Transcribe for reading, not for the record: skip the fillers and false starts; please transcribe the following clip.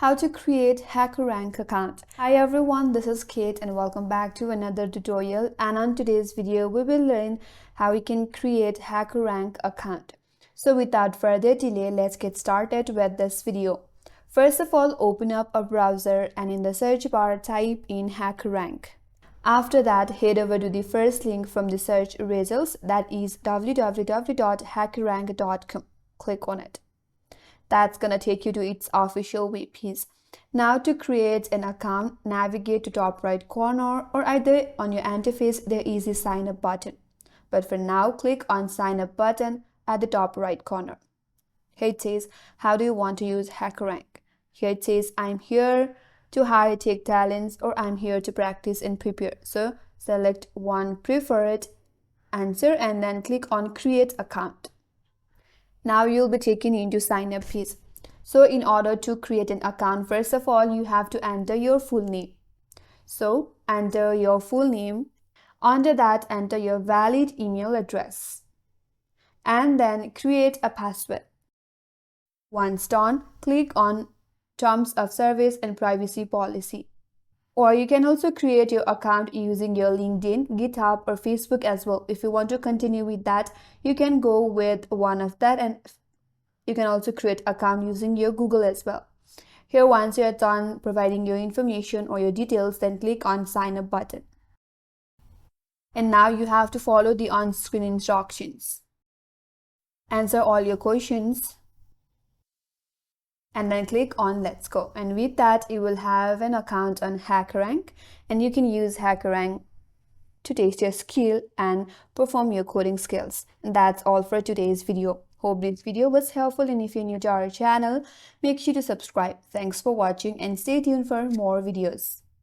How to create Hackerrank account. Hi everyone, this is Kate and welcome back to another tutorial, and on today's video we will learn how we can create Hackerrank account. So without further delay, let's get started with this video. First of all, open up a browser and in the search bar type in Hackerrank. After that, head over to the first link from the search results, that is www.hackerrank.com. Click on it. That's gonna take you to its official web page. Now to create an account, navigate to top right corner or either on your interface there is a sign up button. But for now, click on sign up button at the top right corner. Here it says, how do you want to use Hackerrank? Here it says, I'm here to hire tech talents or I'm here to practice and prepare. So select one preferred answer and then click on create account. Now you'll be taken into sign up page. So in order to create an account, first of all, you have to enter your full name. So enter your full name. Under that, enter your valid email address. And then create a password. Once done, click on Terms of Service and Privacy Policy. Or you can also create your account using your LinkedIn, GitHub or Facebook as well. If you want to continue with that, you can go with one of that, and you can also create account using your Google as well. Here, once you're done providing your information or your details, then click on sign up button. And now you have to follow the on-screen instructions. Answer all your questions and then click on let's go, and with that you will have an account on Hackerrank, and you can use Hackerrank to test your skill and perform your coding skills. And that's all for today's video. Hope this video was helpful, and if you're new to our channel, make sure to subscribe. Thanks for watching and stay tuned for more videos.